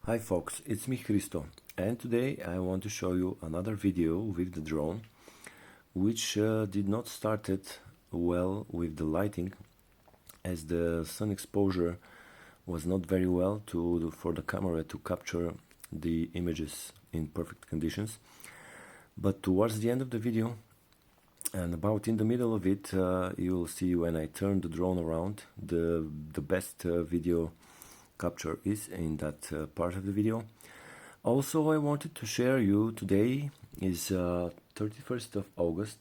Hi folks, it's me Hristo, and today I want to show you another video with the drone which did not started well with the lighting, as the sun exposure was not very well for the camera to capture the images in perfect conditions. But towards the end of the video, and about in the middle of it, you will see when I turn the drone around, the best video capture is in that part of the video. Also, I wanted to share you today is 31st of August,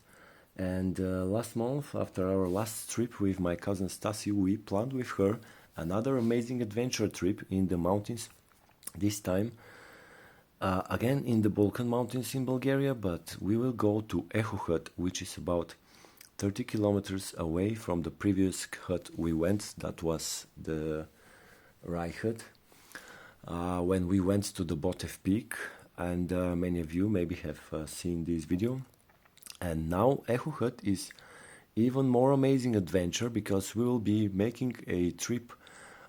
and last month, after our last trip with my cousin Stasi, we planned with her another amazing adventure trip in the mountains, this time again in the Balkan Mountains in Bulgaria, but we will go to Echo Hut, which is about 30 kilometers away from the previous hut we went. That was the Rai hut when we went to the Botev Peak, and many of you maybe have seen this video. And now Echo Hut is even more amazing adventure, because we will be making a trip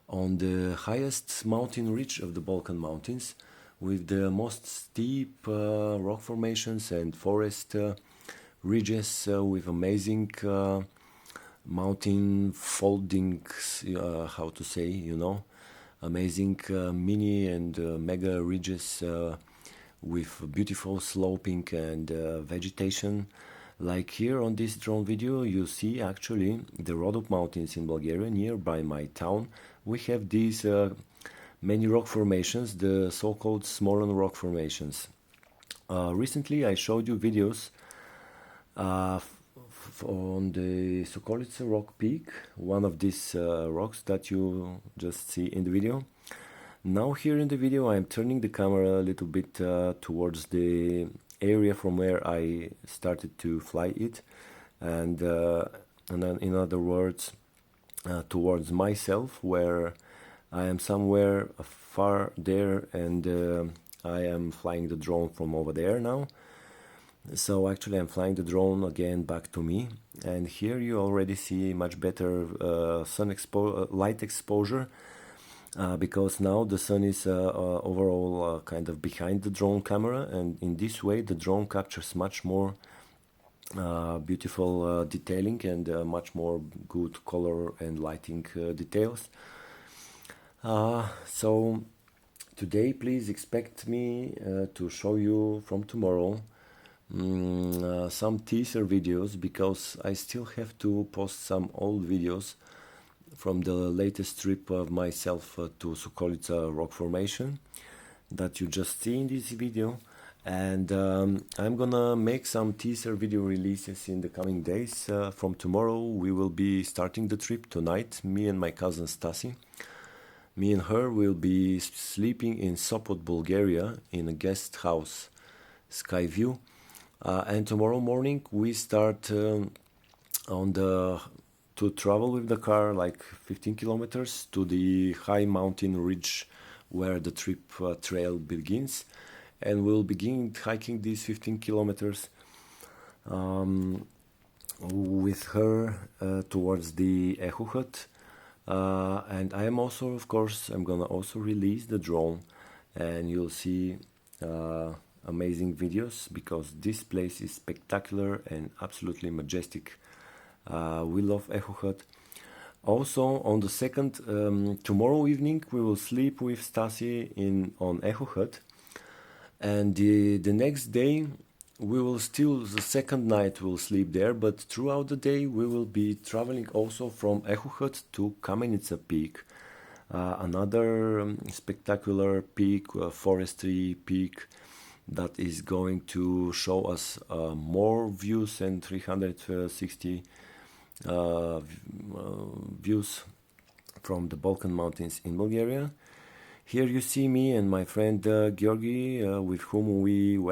on the highest mountain ridge of the Balkan Mountains, with the most steep rock formations and forest ridges with amazing mountain foldings, how to say, amazing mini and mega ridges with beautiful sloping and vegetation. Like here on this drone video, you see actually the Rhodope Mountains in Bulgaria, nearby my town. We have these many rock formations, the so-called Smolyan rock formations. Recently I showed you videos on the Sokolitsa Rock peak, one of these rocks that you just see in the video. Now here in the video I'm turning the camera a little bit towards the area from where I started to fly it, and then in other words towards myself, where I am somewhere far there, and I am flying the drone from over there now. So actually I'm flying the drone again back to me, and here you already see much better light exposure, because now the sun is overall kind of behind the drone camera, and in this way the drone captures much more beautiful detailing and much more good color and lighting details. So today please expect me to show you from tomorrow some teaser videos, because I still have to post some old videos from the latest trip of myself to Sokolitsa Rock formation that you just see in this video. And I'm gonna make some teaser video releases in the coming days. From tomorrow we will be starting the trip tonight, me and my cousin Stasi. Me and her will be sleeping in Sopot, Bulgaria, in a guest house, Sky View. And tomorrow morning we start to travel with the car like 15 kilometers to the high mountain ridge where the trip trail begins. And we'll begin hiking these 15 kilometers with her towards the Echo Hut. And I am also, of course, I'm gonna also release the drone, and you'll see amazing videos, because this place is spectacular and absolutely majestic. We love Echo Hut. Also on the second, tomorrow evening we will sleep with Stasi on Echo Hut, and the next day the second night we'll sleep there, but throughout the day we will be traveling also from Echo Hut to Kamenica Peak, another spectacular peak, forestry peak, that is going to show us more views and 360 views from the Balkan Mountains in Bulgaria. Here you see me and my friend Georgi, with whom we went